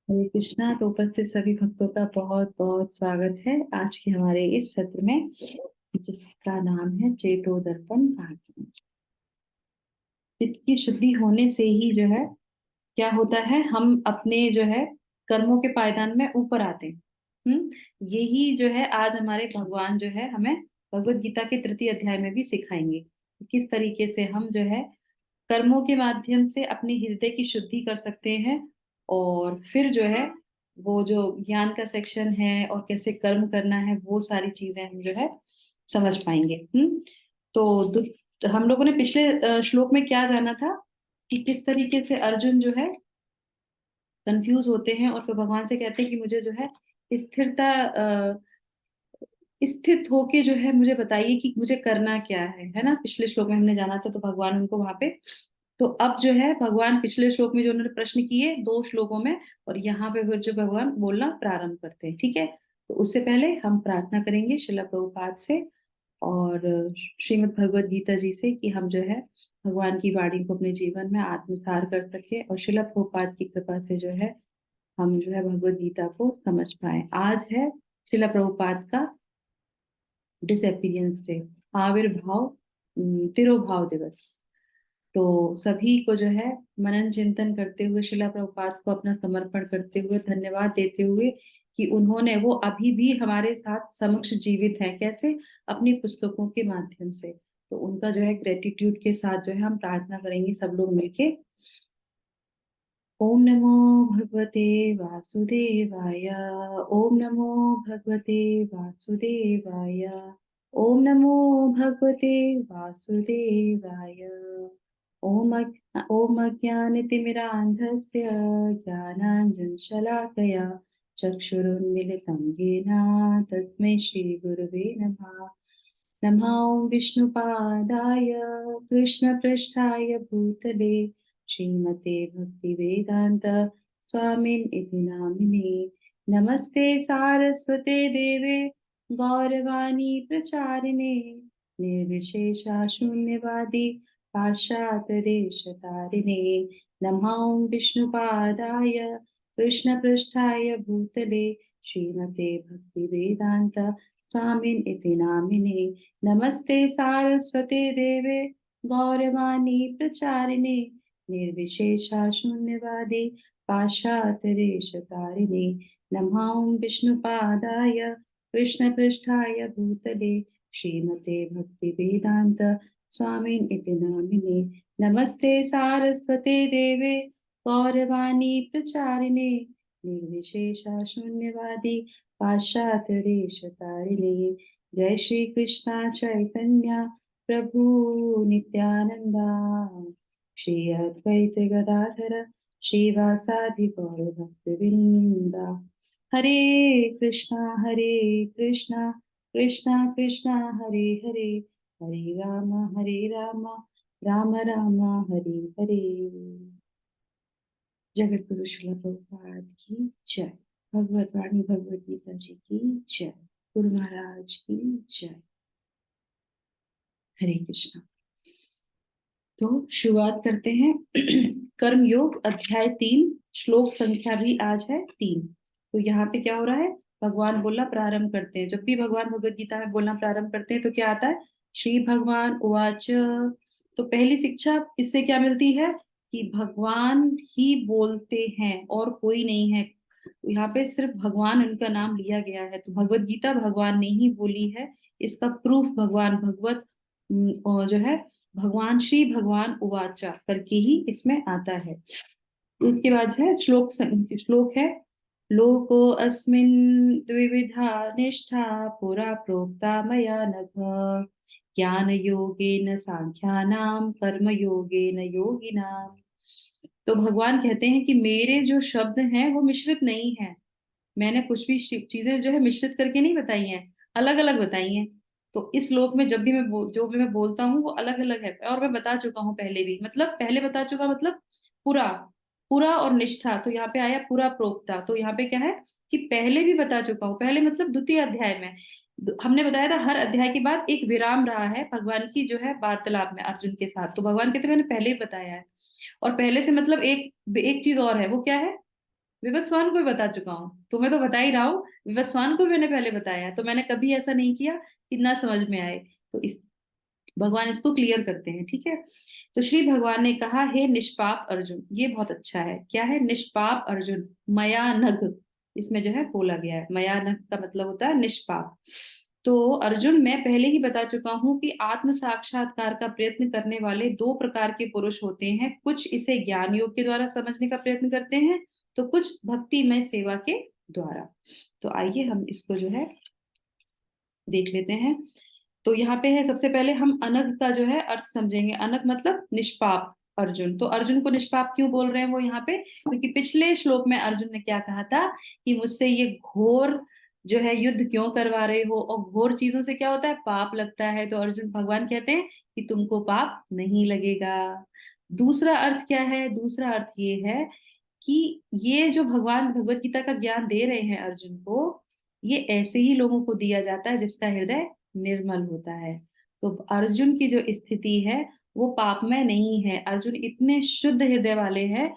हरे कृष्णा। तो उपस्थित सभी भक्तों का बहुत बहुत स्वागत है आज के हमारे इस सत्र में, जिसका नाम है चेतो दर्पण भाग्य। चित्त की शुद्धि होने से ही जो है क्या होता है, हम अपने जो है कर्मों के पायदान में ऊपर आते हैं। यही जो है आज हमारे भगवान जो है हमें भगवत गीता के तृतीय अध्याय में भी सिखाएंगे कि किस तरीके से हम जो है कर्मों के माध्यम से अपने हृदय की शुद्धि कर सकते हैं। और फिर जो है वो जो ज्ञान का सेक्शन है और कैसे कर्म करना है, वो सारी चीजें हम जो है समझ पाएंगे। तो हम लोगों ने पिछले श्लोक में क्या जाना था कि किस तरीके से अर्जुन जो है कंफ्यूज होते हैं और फिर भगवान से कहते हैं कि मुझे जो है स्थिरता स्थित होके जो है मुझे बताइए कि मुझे करना क्या है ना। पिछले श्लोक में हमने जाना था, तो भगवान उनको वहां पे, तो अब जो है भगवान पिछले श्लोक में जो उन्होंने प्रश्न किए दो श्लोकों में, और यहाँ पे फिर जो भगवान बोलना प्रारंभ करते हैं। ठीक है, तो उससे पहले हम प्रार्थना करेंगे शिला प्रभुपाद से और श्रीमद् भगवद गीता जी से कि हम जो है भगवान की वाणी को अपने जीवन में आत्मसार कर सके और शिला प्रभुपाद की कृपा से जो है हम जो है भगवद गीता को समझ पाए। आज है शिला प्रभुपाद का डिसअपीयरेंस डे, आविर्भाव, तिरोभाव दिवस। तो सभी को जो है मनन चिंतन करते हुए शिला प्रभुपाद को अपना समर्पण करते हुए धन्यवाद देते हुए कि उन्होंने वो अभी भी हमारे साथ समक्ष जीवित हैं, कैसे, अपनी पुस्तकों के माध्यम से। तो उनका जो है ग्रेटिट्यूड के साथ जो है हम प्रार्थना करेंगे सब लोग मिलके। ओम नमो भगवते वासुदेवाय। ओम नमो भगवते वासुदेवाय। ओम नमो भगवते वासुदेवाय। ओम ओम अज्ञानतिमिरान्धस्य ज्ञानाञ्जनशलाकया चक्षुरुन्मीलितं येन तस्मै श्रीगुरुवे नमः। नमः ॐ विष्णुपादाय कृष्णपृष्ठाय भूतले श्रीमते भक्तिवेदान्त स्वामिन् इति नामिने। नमस्ते सारस्वते देवे गौरवाणी प्रचारिणे निर्विशेषा शून्यवादी पाश्चात्यदेशतारिणे। नमः ॐ विष्णुपादाय कृष्णपृष्ठाय भूतले श्रीमते भक्तिवेदान्त स्वामिन् इति नामिने। नमस्ते सारस्वते देवे गौरवाणी प्रचारिणे निर्विशेषा शून्यवादी पाश्चात्यदेशतारिणे। नमः ॐ विष्णुपादाय कृष्णपृष्ठाय भूतले श्रीमते भक्तिवेदान्त स्वामिन् इति नामिने। नमस्ते सारस्वते देवे गौरवाणी प्रचारिणे निर्विशेषा शून्यवादी पाश्चात्यदेशतारिणे। जय श्री कृष्णा चैतन्य प्रभु नित्यानंदा श्री अद्वैत गदाधर श्रीवासादि गौर भक्तवृंदा। हरे कृष्णा कृष्णा कृष्णा हरे हरे, हरे राम राम राम हरे हरे। जगत गुरु श्रील प्रभुपाद की जय। भगवत वाणी भगवत गीता जी की जय। गुरु महाराज की जय। हरे कृष्णा। तो शुरुआत करते हैं। कर्म योग अध्याय 3, श्लोक संख्या भी आज है 3। तो यहाँ पे क्या हो रहा है, भगवान बोलना प्रारंभ करते हैं। जब भी भगवान भगवत गीता में बोलना प्रारंभ करते हैं तो क्या आता है, श्री भगवान उवाच। तो पहली शिक्षा इससे क्या मिलती है कि भगवान ही बोलते हैं और कोई नहीं है। तो यहाँ पे सिर्फ भगवान उनका नाम लिया गया है, तो भगवत गीता भगवान ने ही बोली है। इसका प्रूफ भगवान भगवत और जो है भगवान श्री भगवान उवाचा करके ही इसमें आता है। उसके बाद है श्लोक है, लोको अस्मिन् द्विविधा निष्ठा पुरा प्रोक्ता मया नघ ज्ञान योगेन सांख्यानाम कर्म योगेन योगिनाम। तो भगवान कहते हैं कि मेरे जो शब्द हैं वो मिश्रित नहीं है। मैंने कुछ भी चीजें जो है मिश्रित करके नहीं बताई हैं, अलग अलग बताई हैं। तो इस श्लोक में जब भी जो भी मैं बोलता हूँ वो अलग अलग है, और मैं बता चुका हूँ पहले भी, मतलब पहले बता चुका, मतलब पूरा पूरा और निष्ठा। तो यहाँ पे आया पूरा प्रोक्ता, तो यहाँ पे क्या है कि पहले भी बता चुका हूँ। पहले मतलब द्वितीय अध्याय में हमने बताया था हर अध्याय के बाद एक विराम रहा है भगवान की जो है वार्तालाप में अर्जुन के साथ। तो भगवान कहते हैं मैंने पहले ही बताया है। और पहले से मतलब एक एक चीज और है, वो क्या है, विवस्वान को भी बता चुका हूँ, तुम्हें तो बता ही रहा हूँ, विवस्वान को भी मैंने पहले बताया, तो मैंने कभी ऐसा नहीं किया कि ना समझ में आए। तो इस भगवान इसको क्लियर करते हैं, ठीक है। तो श्री भगवान ने कहा, हे निष्पाप अर्जुन, ये बहुत अच्छा है, क्या है, निष्पाप अर्जुन, मया नघ, इसमें जो है बोला गया है, मया नघ का मतलब होता है निष्पाप। तो अर्जुन, मैं पहले ही बता चुका हूं कि आत्म साक्षात्कार का प्रयत्न करने वाले दो प्रकार के पुरुष होते हैं, कुछ इसे ज्ञान योग के द्वारा समझने का प्रयत्न करते हैं, तो कुछ भक्तिमय सेवा के द्वारा। तो आइए हम इसको जो है देख लेते हैं। तो यहाँ पे है, सबसे पहले हम अनग का जो है अर्थ समझेंगे। अनग मतलब निष्पाप अर्जुन। तो अर्जुन को निष्पाप क्यों बोल रहे हैं वो यहाँ पे, क्योंकि पिछले श्लोक में अर्जुन ने क्या कहा था कि मुझसे ये घोर जो है युद्ध क्यों करवा रहे हो, और घोर चीजों से क्या होता है, पाप लगता है। तो अर्जुन, भगवान कहते हैं कि तुमको पाप नहीं लगेगा। दूसरा अर्थ क्या है, दूसरा अर्थ ये है कि ये जो भगवान भगवत गीता का ज्ञान दे रहे हैं अर्जुन को, ये ऐसे ही लोगों को दिया जाता है जिसका हृदय निर्मल होता है। तो अर्जुन की जो स्थिति है वो पापमय नहीं है। अर्जुन इतने शुद्ध हृदय वाले हैं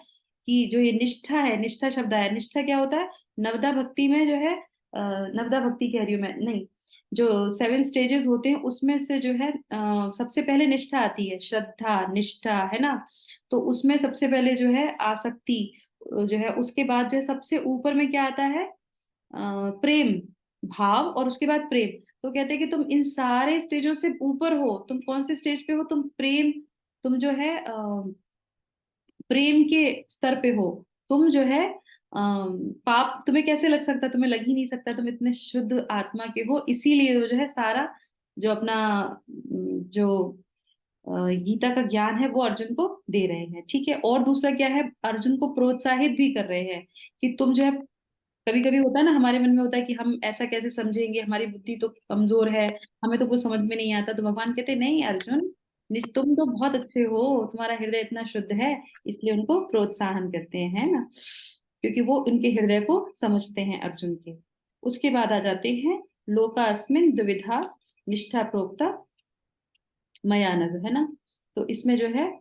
कि जो ये निष्ठा है, निष्ठा शब्द है, निष्ठा क्या होता है, नवदा भक्ति में जो है, नवदा भक्ति कह रही हूँ मैं, नहीं, जो 7 स्टेजेस होते हैं उसमें से जो है सबसे पहले निष्ठा आती है, श्रद्धा निष्ठा, है ना। तो उसमें सबसे पहले जो है आसक्ति जो है, उसके बाद जो है सबसे ऊपर में क्या आता है, प्रेम भाव, और उसके बाद प्रेम। तो कहते हैं कि तुम इन सारे स्टेजों से ऊपर हो, तुम कौन से स्टेज पे हो, तुम प्रेम, तुम जो है प्रेम के स्तर पे हो। तुम जो है पाप तुम्हें कैसे लग सकता, तुम्हें लग ही नहीं सकता, तुम इतने शुद्ध आत्मा के हो, इसीलिए वो जो है सारा जो अपना जो गीता का ज्ञान है वो अर्जुन को दे रहे हैं, ठीक है। और दूसरा क्या है, अर्जुन को प्रोत्साहित भी कर रहे हैं कि तुम जो है, कभी कभी होता है ना हमारे मन में होता है कि हम ऐसा कैसे समझेंगे, हमारी बुद्धि तो कमजोर है, हमें तो कुछ समझ में नहीं आता। तो भगवान कहते हैं, नहीं अर्जुन, तुम तो बहुत अच्छे हो, तुम्हारा हृदय इतना शुद्ध है, इसलिए उनको प्रोत्साहन करते हैं, है ना, क्योंकि वो उनके हृदय को समझते हैं अर्जुन के। उसके बाद आ जाते हैं, लोकास्मिन द्विविधा निष्ठा प्रोक्ता मयानग, है ना। तो इसमें जो है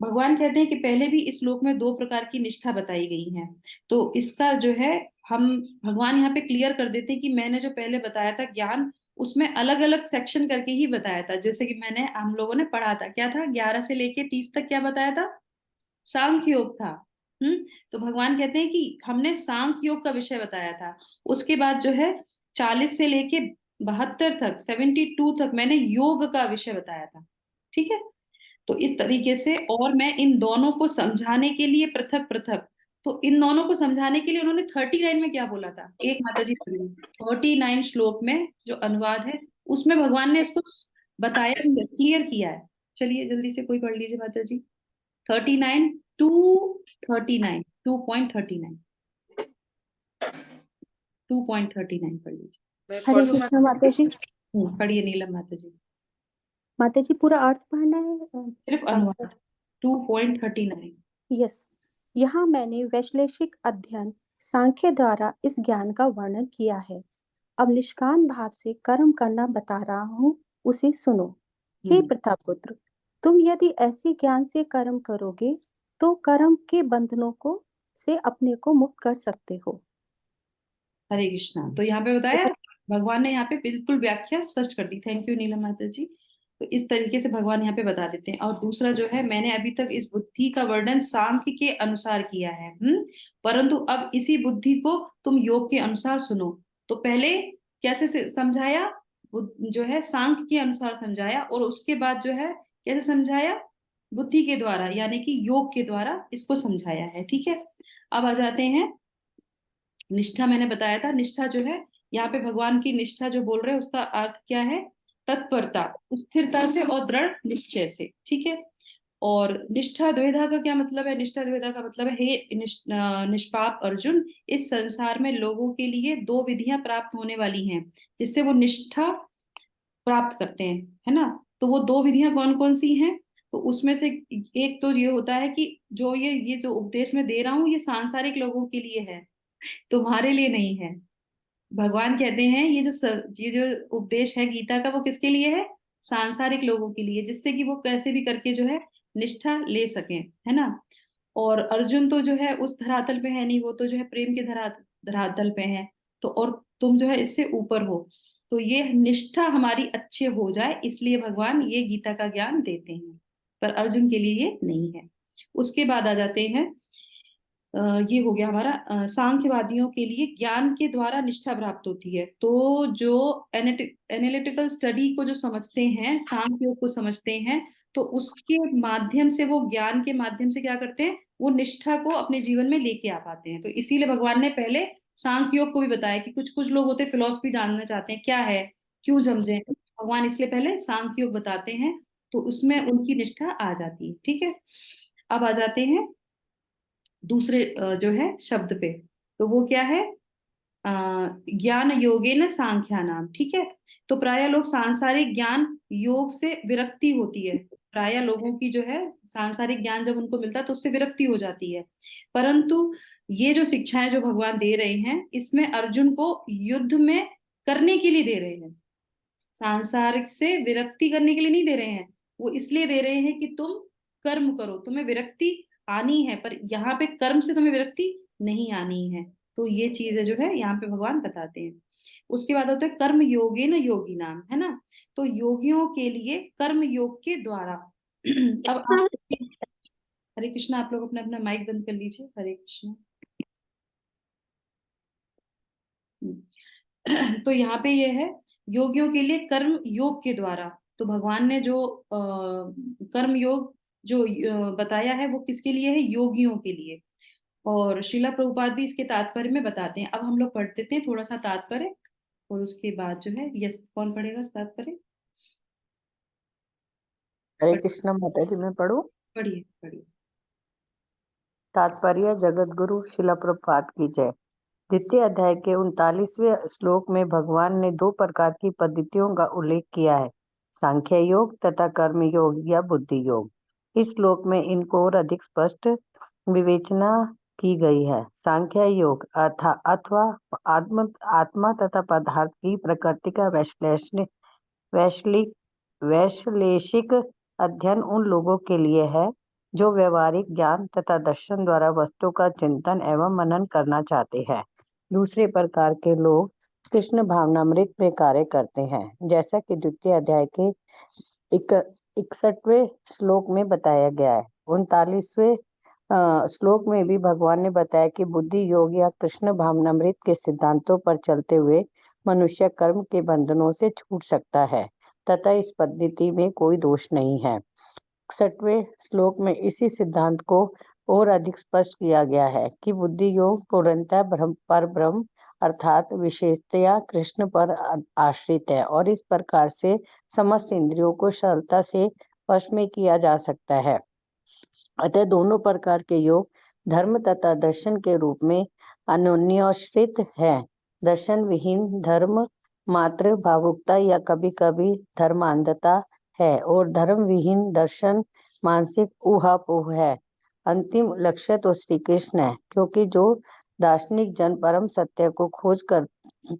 भगवान कहते हैं कि पहले भी इस श्लोक में 2 प्रकार की निष्ठा बताई गई है। तो इसका जो है हम, भगवान यहाँ पे क्लियर कर देते हैं कि मैंने जो पहले बताया था ज्ञान, उसमें अलग अलग सेक्शन करके ही बताया था। जैसे कि मैंने, हम लोगों ने पढ़ा था, क्या था, 11 से लेके 30 तक क्या बताया था, सांख्य योग था। तो भगवान कहते हैं कि हमने सांख्य योग का विषय बताया था। उसके बाद जो है 40 से लेके 72 तक, 72 तक मैंने योग का विषय बताया था, ठीक है। तो इस तरीके से, और मैं इन दोनों को समझाने के लिए पृथक पृथक, तो इन दोनों को समझाने के लिए उन्होंने 39 में क्या बोला था, एक माता जी 39 श्लोक में जो अनुवाद है उसमें भगवान ने इसको बताया, क्लियर किया है। चलिए जल्दी से कोई पढ़ लीजिए माता जी, 39 टू 39, 2.39, 2.39 पढ़ लीजिए। मैं हरे पढ़ूं कृष्ण माता जी। पढ़िए नीलम माता जी। माता जी पूरा अर्थ पढ़ना है? सिर्फ अनुवाद 2.39। यस। यहाँ मैंने वैश्लेषिक अध्ययन सांख्य द्वारा इस ज्ञान का वर्णन किया है। अब निष्काम भाव से कर्म करना बता रहा हूँ, उसे सुनो। हे प्रतापपुत्र, तुम यदि ऐसे ज्ञान से कर्म करोगे तो कर्म के बंधनों को से अपने को मुक्त कर सकते हो। हरे कृष्णा। तो यहाँ पे बताया भगवान ने, यहाँ पे बिल्कुल व्याख्या स्पष्ट कर दी। थैंक यू नीलम माता जी। तो इस तरीके से भगवान यहाँ पे बता देते हैं। और दूसरा जो है, मैंने अभी तक इस बुद्धि का वर्णन सांख्य के अनुसार किया है, परंतु अब इसी बुद्धि को तुम योग के अनुसार सुनो। तो पहले कैसे समझाया, जो है सांख्य के अनुसार समझाया, और उसके बाद जो है कैसे समझाया, बुद्धि के द्वारा, यानी कि योग के द्वारा इसको समझाया है, ठीक है। अब आ जाते हैं, निष्ठा मैंने बताया था, निष्ठा जो है यहाँ पे भगवान की निष्ठा जो बोल रहे हैं उसका अर्थ क्या है, तत्परता, स्थिरता से और दृढ़ निश्चय से, ठीक है। और निष्ठा द्वेधा का क्या मतलब है, निष्ठा द्वेधा का मतलब है, हे निष्पाप अर्जुन, इस संसार में लोगों के लिए 2 विधियां प्राप्त होने वाली हैं जिससे वो निष्ठा प्राप्त करते हैं, है ना। तो वो 2 विधियां कौन कौन सी हैं, तो उसमें से एक तो ये होता है कि जो ये जो उपदेश मैं दे रहा हूँ ये सांसारिक लोगों के लिए है, तुम्हारे लिए नहीं है। भगवान कहते हैं ये जो उपदेश है गीता का, वो किसके लिए है, सांसारिक लोगों के लिए, जिससे कि वो कैसे भी करके जो है निष्ठा ले सकें, है ना। और अर्जुन तो जो है उस धरातल पे है नहीं, वो तो जो है प्रेम के धरातल पे है। तो और तुम जो है इससे ऊपर हो। तो ये निष्ठा हमारी अच्छे हो जाए इसलिए भगवान ये गीता का ज्ञान देते हैं, पर अर्जुन के लिए ये नहीं है। उसके बाद आ जाते हैं, ये हो गया हमारा सांख्यवादियों के लिए ज्ञान के द्वारा निष्ठा प्राप्त होती है। तो जो एनालिटिकल स्टडी को जो समझते हैं, सांख्य योग को समझते हैं, तो उसके माध्यम से, वो ज्ञान के माध्यम से क्या करते हैं, वो निष्ठा को अपने जीवन में लेके आ पाते हैं। तो इसीलिए भगवान ने पहले सांख्य योग को भी बताया कि कुछ कुछ लोग होते हैं फिलोसफी जानना चाहते हैं क्या है, क्यों समझे, भगवान इसलिए पहले सांख्य योग बताते हैं। तो उसमें उनकी निष्ठा आ जाती है। ठीक है, अब आ जाते हैं दूसरे जो है शब्द पे। तो वो क्या है, अ, ज्ञान योगेन सांख्या नाम। ठीक है, तो प्राय लोग सांसारिक ज्ञान योग से विरक्ति होती है। प्राय लोगों की जो है सांसारिक ज्ञान जब उनको मिलता है तो उससे विरक्ति हो जाती है। परंतु ये जो शिक्षाएं जो भगवान दे रहे हैं, इसमें अर्जुन को युद्ध में करने के लिए दे रहे हैं, सांसारिक से विरक्ति करने के लिए नहीं दे रहे हैं। वो इसलिए दे रहे हैं कि तुम कर्म करो, तुम्हें विरक्ति आनी है, पर यहाँ पे कर्म से तुम्हें विरक्ति नहीं आनी है। तो ये चीजें जो है यहाँ पे भगवान बताते हैं। उसके बाद होता है कर्म योगे न योगी नाम, है ना। तो योगियों के लिए कर्म योग के द्वारा अब आप, हरे कृष्णा, आप लोग अपना अपना माइक बंद कर लीजिए। हरे कृष्णा। तो यहाँ पे ये है, योगियों के लिए कर्म योग के द्वारा। तो भगवान ने जो कर्म योग जो बताया है वो किसके लिए है, योगियों के लिए। और शिला प्रभुपाद भी इसके तात्पर्य में बताते हैं। अब हम लोग पढ़ देते हैं थोड़ा सा तात्पर्य, और उसके बाद जो है, यस, कौन पढ़ेगा इस तात्पर्य। हरे पढ़- कृष्ण माता जी, मैं पढ़ूं। पढ़िए पढ़िए। तात्पर्य जगत गुरु शिला प्रभुपाद की जय। द्वितीय अध्याय के 39वें श्लोक में भगवान ने दो प्रकार की पद्धतियों का उल्लेख किया है, सांख्य योग तथा कर्म योग या बुद्धि योग। इस श्लोक में इनको और अधिक स्पष्ट विवेचना की गई है। सांख्य योग अथवा आत्मा तथा पदार्थ की प्रकृति का वैश्विक वैश्लेषिक अध्ययन उन लोगों के लिए है जो व्यवहारिक ज्ञान तथा दर्शन द्वारा वस्तु का चिंतन एवं मनन करना चाहते हैं। दूसरे प्रकार के लोग कृष्ण भावनामृत में कार्य करते हैं, जैसा कि द्वितीय अध्याय के 61वें श्लोक में बताया गया है। 39वें श्लोक में भी भगवान ने बताया कि बुद्धि योग या कृष्ण भावनामृत के सिद्धांतों पर चलते हुए मनुष्य कर्म के बंधनों से छूट सकता है तथा इस पद्धति में कोई दोष नहीं है। 61वें श्लोक में इसी सिद्धांत को और अधिक स्पष्ट किया गया है कि बुद्धि योग पूर्णतः पर ब्रह्म अर्थात विशेषतया कृष्ण पर आश्रित है और इस प्रकार से समस्त इंद्रियों को सरलता से वश में किया जा सकता है। अतः दोनों प्रकार के योग धर्म तथा दर्शन के रूप में अन्योन्याश्रित है। दर्शन विहीन धर्म मात्र भावुकता या कभी कभी धर्मांधता है और धर्म विहीन दर्शन मानसिक ऊहापोह है। अंतिम लक्ष्य तो श्री कृष्ण है, क्योंकि जो दार्शनिक जन परम सत्य को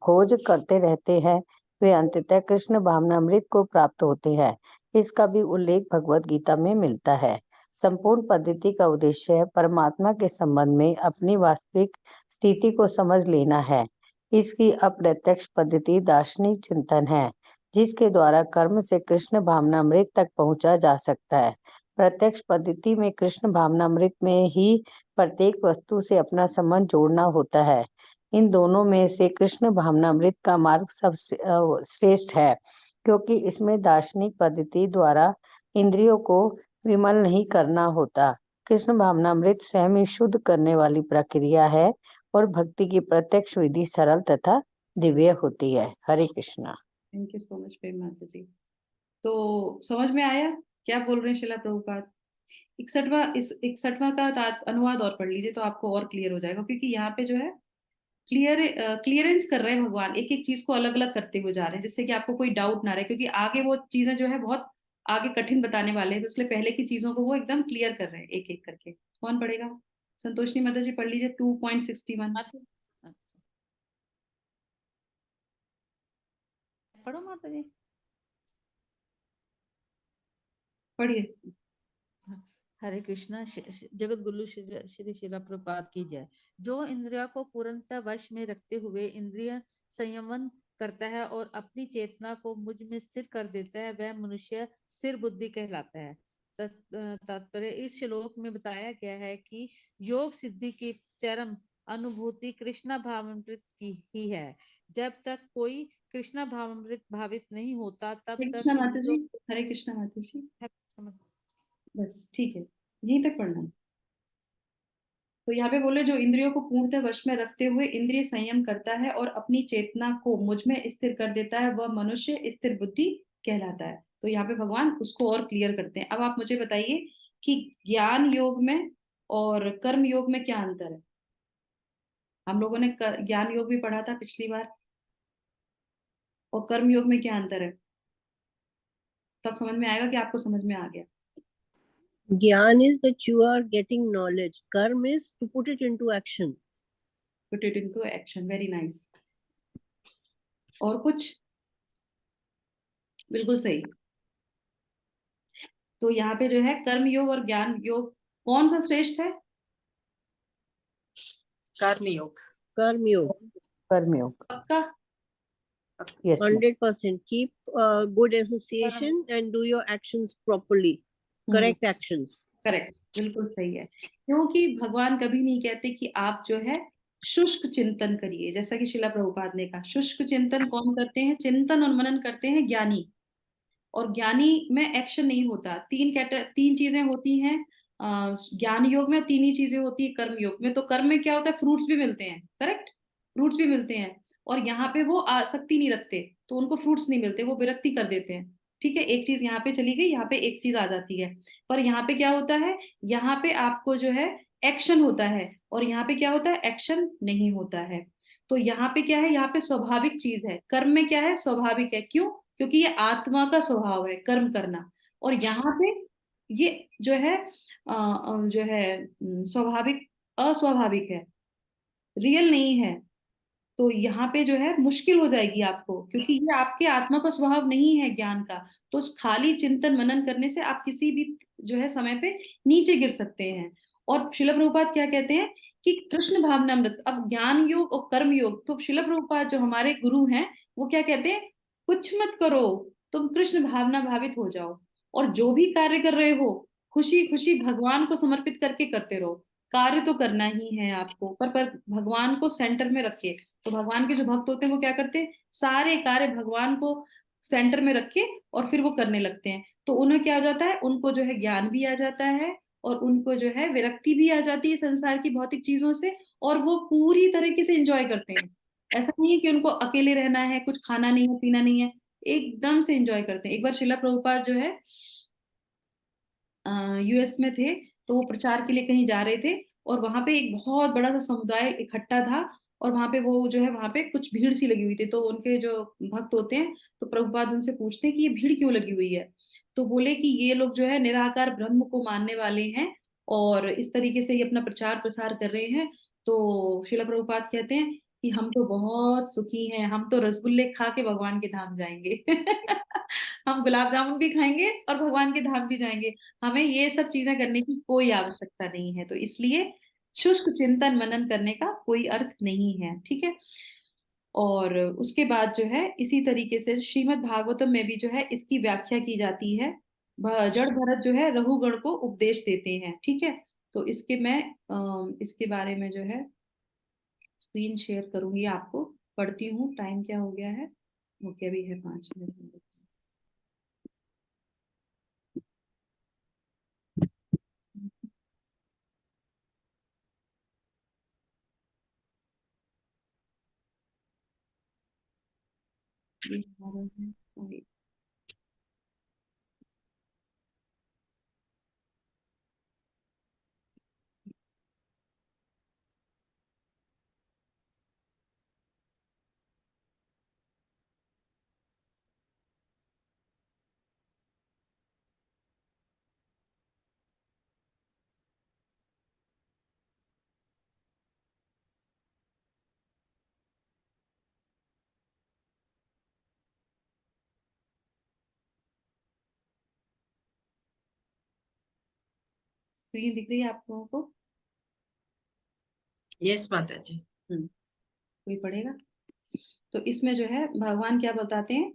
खोज करते रहते हैं वे अंततः कृष्ण भावनामृत को प्राप्त होते हैं। इसका भी उल्लेख भगवत गीता में मिलता है। संपूर्ण पद्धति का उद्देश्य परमात्मा के संबंध में अपनी वास्तविक स्थिति को समझ लेना है। इसकी अप्रत्यक्ष पद्धति दार्शनिक चिंतन है, जिसके द्वारा कर्म से कृष्ण भावनामृत तक पहुंचा जा सकता है। प्रत्यक्ष पद्धति में कृष्ण भावनामृत में ही प्रत्येक वस्तु से अपना संबंध जोड़ना होता है। इन दोनों में से कृष्ण भावनामृत का मार्ग सबसे श्रेष्ठ है, क्योंकि इसमें दार्शनिक पद्धति द्वारा इंद्रियों को विमल नहीं करना होता। कृष्ण भावनामृत स्वयं ही शुद्ध करने वाली प्रक्रिया है और भक्ति की प्रत्यक्ष विधि सरल तथा दिव्य होती है। Hare Krishna. Thank you so much Prem Mata ji. तो समझ में आया क्या बोल रहे हैं शिला प्रभुपाद। 61वां का अनुवाद और पढ़ लीजिए तो आपको और क्लियर हो जाएगा, क्योंकि यहाँ पे जो है क्लियरेंस कर रहे हैं भगवान, एक एक चीज को अलग अलग करते हुए जा रहे हैं, जिससे कि आपको कोई डाउट ना रहे, क्योंकि आगे वो चीजें जो है बहुत आगे कठिन बताने वाले हैं। तो इसलिए पहले की चीजों को वो एकदम क्लियर कर रहे हैं एक एक करके। कौन पढ़ेगा, संतोषनी माता जी पढ़ लीजिए 2.61। पढ़ो माता जी। पढ़िए। हरे कृष्णा। जगत गुरु श्री शिला प्रभुपाद की जय। जो इंद्रियों को पूर्णतः वश में रखते हुए इंद्रिय संयमन करता है और अपनी चेतना को मुझ में स्थिर कर देता है, वह मनुष्य स्थिर बुद्धि कहलाता है। तात्पर्य इस श्लोक में बताया गया है कि योग सिद्धि की चरम अनुभूति कृष्णा भावामृत की ही है। जब तक कोई कृष्णा भावामृत भावित नहीं होता, तब हरे तक कृष्णा माता जी, इंद्रियों हरे कृष्णा माता जी, को बस ठीक है, यहीं तक पढ़ना है। तो यहाँ पे बोले जो इंद्रियों को पूर्णतः वश में रखते हुए इंद्रिय संयम करता है और अपनी चेतना को मुझ में स्थिर कर देता है, वह मनुष्य स्थिर बुद्धि कहलाता है। तो यहाँ पे भगवान उसको और क्लियर करते हैं। अब आप मुझे बताइए कि ज्ञान योग में और कर्म योग में क्या अंतर है। हम लोगों ने ज्ञान योग भी पढ़ा था पिछली बार, और कर्म योग में क्या अंतर है, तब समझ में आएगा कि आपको समझ में आ गया। Gyan is that you are getting knowledge. Karma is to put it into action. Put it into action. Very nice. और कुछ? बिल्कुल सही। तो यहाँ पे जो है कर्म योग और ज्ञान योग कौन सा श्रेष्ठ है? कर्म योग। कर्मयोग। कर्मयोग। पक्का? Yes ma'am. 100%. Keep good association and do your actions properly. Correct actions. Correct, बिल्कुल सही है। क्योंकि भगवान कभी नहीं कहते कि आप जो है शुष्क चिंतन करिए, जैसा कि शिला प्रभुपाद ने कहा। शुष्क चिंतन कौन करते हैं? चिंतन और मनन करते हैं ज्ञानी। और ज्ञानी में एक्शन नहीं होता। तीन चीजें होती हैं ज्ञान योग में, तीन ही चीजें होती है कर्म योग में। तो कर्म में क्या होता है? फ्रूट्स भी मिलते हैं, करेक्ट, फ्रूट्स भी मिलते हैं। और यहाँ पे वो आसक्ति नहीं रखते, तो उनको फ्रूट्स नहीं मिलते, वो विरक्ति कर देते हैं। ठीक है, एक चीज यहाँ पे चली गई, यहाँ पे एक चीज आ जाती है। पर यहाँ पे क्या होता है? यहाँ पे आपको जो है एक्शन होता है, और यहाँ पे क्या होता है? एक्शन नहीं होता है। तो यहाँ पे क्या है? यहाँ पे स्वाभाविक चीज है। कर्म में क्या है? स्वाभाविक है। क्यों? क्योंकि ये आत्मा का स्वभाव है कर्म करना। और यहाँ पे ये जो है स्वाभाविक अस्वाभाविक है, रियल नहीं है। तो यहाँ पे जो है मुश्किल हो जाएगी आपको, क्योंकि ये आपके आत्मा का स्वभाव नहीं है ज्ञान का। तो खाली चिंतन मनन करने से आप किसी भी जो है समय पे नीचे गिर सकते हैं। और शिला प्रभुपाद क्या कहते हैं कि कृष्ण भावनामृत। अब ज्ञान योग और कर्म योग, तो शिला प्रभुपाद जो हमारे गुरु हैं वो क्या कहते हैं? कुछ मत करो, तुम कृष्ण भावना भावित हो जाओ, और जो भी कार्य कर रहे हो खुशी खुशी भगवान को समर्पित करके करते रहो। कार्य तो करना ही है आपको, पर भगवान को सेंटर में रखिए। तो भगवान के जो भक्त होते हैं वो क्या करते हैं? सारे कार्य भगवान को सेंटर में रख के और फिर वो करने लगते हैं। तो उन्हें क्या हो जाता है? उनको जो है ज्ञान भी आ जाता है, और उनको जो है विरक्ति भी आ जाती है संसार की भौतिक चीजों से, और वो पूरी तरीके से एंजॉय करते हैं। ऐसा नहीं है कि उनको अकेले रहना है, कुछ खाना नहीं है, पीना नहीं है, एकदम से एंजॉय करते हैं। एक बार शिला प्रभुपाद जो है यूएस में थे, तो वो प्रचार के लिए कहीं जा रहे थे, और वहां पे एक बहुत बड़ा सा समुदाय इकट्ठा था। और वहां पे वो जो है वहां पे कुछ भीड़ सी लगी हुई थी। तो उनके जो भक्त होते हैं, तो प्रभुपाद उनसे पूछते हैं कि ये भीड़ क्यों लगी हुई है। तो बोले कि ये लोग जो है निराकार ब्रह्म को मानने वाले हैं, और इस तरीके से ये अपना प्रचार प्रसार कर रहे हैं। तो शिला प्रभुपाद कहते हैं कि हम तो बहुत सुखी हैं, हम तो रसगुल्ले खा के भगवान के धाम जाएंगे। हम गुलाब जामुन भी खाएंगे और भगवान के धाम भी जाएंगे। हमें ये सब चीजें करने की कोई आवश्यकता नहीं है। तो इसलिए शुष्क चिंतन मनन करने का कोई अर्थ नहीं है। ठीक है। और उसके बाद जो है इसी तरीके से श्रीमद् भागवतम में भी जो है इसकी व्याख्या की जाती है। जड़ भरत जो है रघुगण को उपदेश देते हैं। ठीक है। तो इसके मैं इसके बारे में जो है स्क्रीन शेयर करूंगी आपको। पढ़ती हूँ, टाइम क्या हो गया है? हो गया भी है 5 मिनट। ये हमारा है, और स्क्रीन दिख रही है आप लोगों को? यस माता जी। कोई पढ़ेगा? तो इसमें जो है भगवान क्या बताते हैं?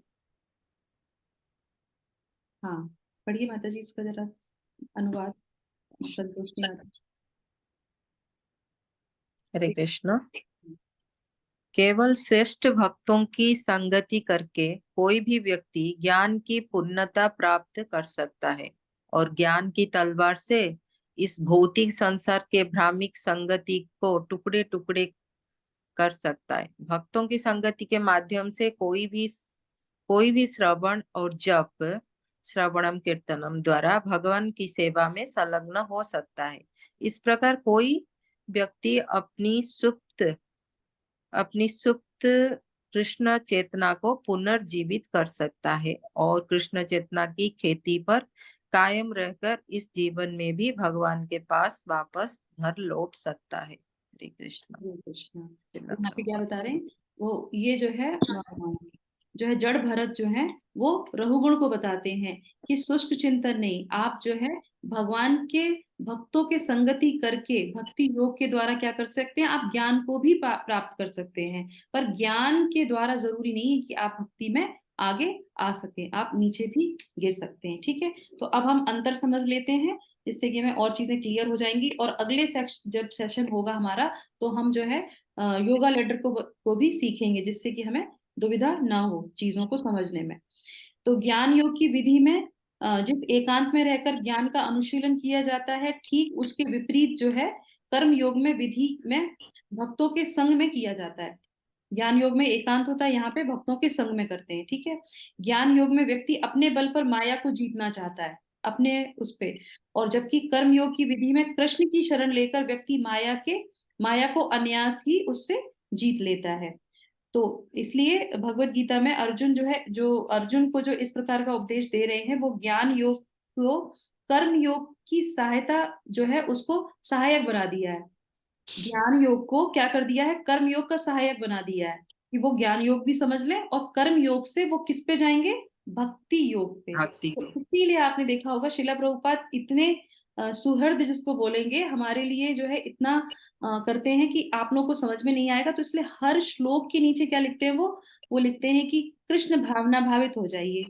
हाँ, पढ़िए माता जी इसका जरा अनुवाद, संतोष नहीं आता। हरे कृष्णा। केवल श्रेष्ठ भक्तों की संगति करके कोई भी व्यक्ति ज्ञान की पूर्णता प्राप्त कर सकता है और ज्ञान की तलवार से इस भौतिक संसार के भ्रामिक संगति को टुकड़े टुकड़े कर सकता है। भक्तों की संगति के माध्यम से कोई भी श्रवण और जप, श्रवणम कीर्तनम द्वारा भगवान की सेवा में संलग्न हो सकता है। इस प्रकार कोई व्यक्ति अपनी सुप्त कृष्ण चेतना को पुनर्जीवित कर सकता है और कृष्ण चेतना की खेती पर कायम रहकर इस जीवन में भी भगवान के पास वापस घर लौट सकता है। हरे कृष्ण। हरे कृष्ण। यहाँ पे क्या बता रहे हैं? वो ये जो है जड़ भरत जो है वो रहुगुण को बताते हैं कि शुष्क चिंतन नहीं, आप जो है भगवान के भक्तों के संगति करके भक्ति योग के द्वारा क्या कर सकते हैं? आप ज्ञान को भी प्राप्त कर सकते हैं, पर ज्ञान के द्वारा जरूरी नहीं है कि आप भक्ति में आगे आ सके, आप नीचे भी गिर सकते हैं। ठीक है, तो अब हम अंतर समझ लेते हैं जिससे कि हमें और चीजें क्लियर हो जाएंगी, और अगले जब सेशन होगा हमारा तो हम जो है योगा लेडर को भी सीखेंगे, जिससे कि हमें दुविधा ना हो चीजों को समझने में। तो ज्ञान योग की विधि में जिस एकांत में रहकर ज्ञान का अनुशीलन किया जाता है, ठीक उसके विपरीत जो है कर्म योग में विधि में भक्तों के संग में किया जाता है। ज्ञान योग में एकांत होता है, यहाँ पे भक्तों के संग में करते हैं। ठीक है, ज्ञान योग में व्यक्ति अपने बल पर माया को जीतना चाहता है, अपने उस पे, और जबकि कर्म योग की विधि में कृष्ण की शरण लेकर व्यक्ति माया को अनायास ही उससे जीत लेता है। तो इसलिए भगवत गीता में अर्जुन जो अर्जुन को जो इस प्रकार का उपदेश दे रहे हैं, वो ज्ञान योग को कर्म योग की सहायता जो है उसको सहायक बना दिया है। ज्ञान योग को क्या कर दिया है? कर्म योग का सहायक बना दिया है कि वो ज्ञान योग भी समझ लें, और कर्म योग से वो किस पे जाएंगे? भक्ति योग पे। तो इसीलिए आपने देखा होगा शिला प्रभुपाद इतने सुहृद जिसको बोलेंगे हमारे लिए जो है इतना करते हैं कि आप लोगों को समझ में नहीं आएगा, तो इसलिए हर श्लोक के नीचे क्या लिखते हैं? वो लिखते हैं कि कृष्ण भावना भावित हो जाइए।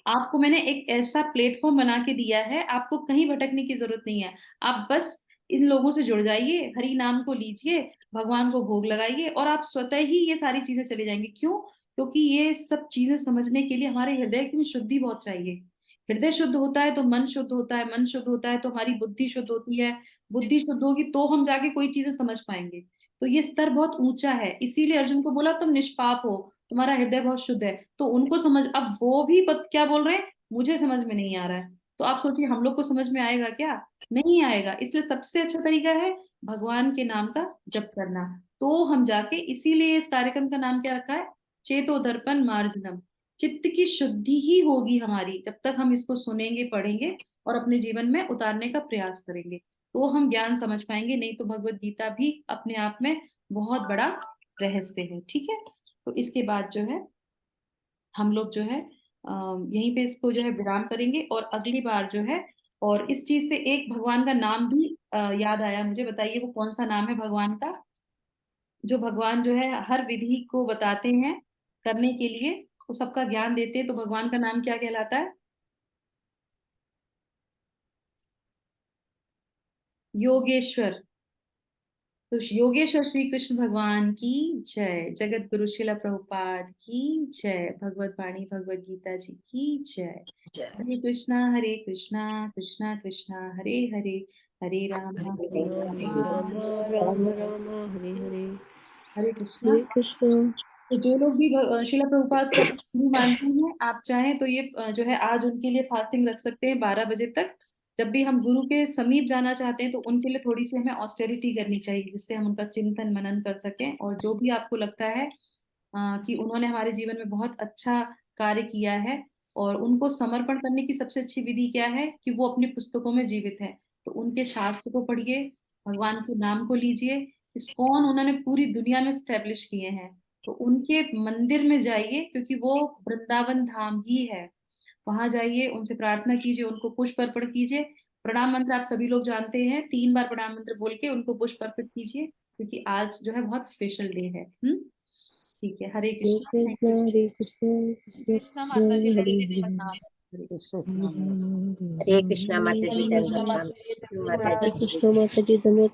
आपको मैंने एक ऐसा प्लेटफॉर्म बना के दिया है, आपको कहीं भटकने की जरूरत नहीं है। आप बस इन लोगों से जुड़ जाइए, हरि नाम को लीजिए, भगवान को भोग लगाइए, और आप स्वतः ही ये सारी चीजें चली जाएंगी। क्यों? क्योंकि ये सब चीजें समझने के लिए हमारे हृदय की शुद्धि बहुत चाहिए। हृदय शुद्ध होता है तो मन शुद्ध होता है, मन शुद्ध होता है तो हमारी बुद्धि शुद्ध होती है, बुद्धि शुद्ध होगी तो हम जाके कोई चीजें समझ पाएंगे। तो ये स्तर बहुत ऊंचा है, इसीलिए अर्जुन को बोला तुम निष्पाप हो, तुम्हारा हृदय बहुत शुद्ध है। तो उनको समझ, अब वो भी क्या बोल रहे हैं? मुझे समझ में नहीं आ रहा है। तो आप सोचिए हम लोग को समझ में आएगा क्या? नहीं आएगा। इसलिए सबसे अच्छा तरीका है भगवान के नाम का जप करना। तो हम जाके, इसीलिए इस कार्यक्रम का नाम क्या रखा है? चेतो दर्पण मार्जनम। चित्त की शुद्धि ही होगी हमारी जब तक हम इसको सुनेंगे, पढ़ेंगे और अपने जीवन में उतारने का प्रयास करेंगे, तो हम ज्ञान समझ पाएंगे। नहीं तो भगवत गीता भी अपने आप में बहुत बड़ा रहस्य है। ठीक है, तो इसके बाद जो है हम लोग जो है यहीं पे इसको जो है विराम करेंगे, और अगली बार जो है, और इस चीज से एक भगवान का नाम भी याद आया मुझे। बताइए वो कौन सा नाम है भगवान का, जो भगवान जो है हर विधि को बताते हैं करने के लिए, वो सबका ज्ञान देते हैं, तो भगवान का नाम क्या कहलाता है? योगेश्वर। तो योगेश्वर श्री कृष्ण भगवान की जय, जगत गुरु शिला प्रभुपाद की जय, भगवत वाणी भगवत गीता जी की जय। हरे कृष्णा कृष्णा कृष्णा हरे हरे, हरे राम हरे राम, राम राम हरे हरे, हरे कृष्णा। हरे कृष्ण। तो जो लोग भी शिला प्रभुपाद को अपने गुरु मानते हैं, आप चाहें तो ये जो है आज उनके लिए फास्टिंग रख सकते हैं 12 बजे तक। जब भी हम गुरु के समीप जाना चाहते हैं तो उनके लिए थोड़ी सी हमें ऑस्टेरिटी करनी चाहिए, जिससे हम उनका चिंतन मनन कर सकें। और जो भी आपको लगता है कि उन्होंने हमारे जीवन में बहुत अच्छा कार्य किया है, और उनको समर्पण करने की सबसे अच्छी विधि क्या है? कि वो अपनी पुस्तकों में जीवित है। तो उनके शास्त्र को पढ़िए, भगवान के नाम को लीजिए। इस्कॉन उन्होंने पूरी दुनिया में स्टैब्लिश किए हैं, तो उनके मंदिर में जाइए, क्योंकि वो वृंदावन धाम ही है। वहां जाइए, उनसे प्रार्थना कीजिए, उनको पुष्प अर्पण कीजिए, प्रणाम मंत्र आप सभी लोग जानते हैं, 3 बार प्रणाम मंत्र बोल के उनको पुष्प अर्पित कीजिए, क्योंकि आज जो है बहुत स्पेशल डे है। ठीक है, हरे कृष्णा। Thank you. हरे कृष्ण कृष्णा माता जी हरे दंडवत हरे प्रणाम। हरे कृष्णा माता जी हरे दंडवत कृष्णा प्रणाम। माता जी विष्णु माता दंडवत जी हरे की कृष्ण माता जी धन्यवाद।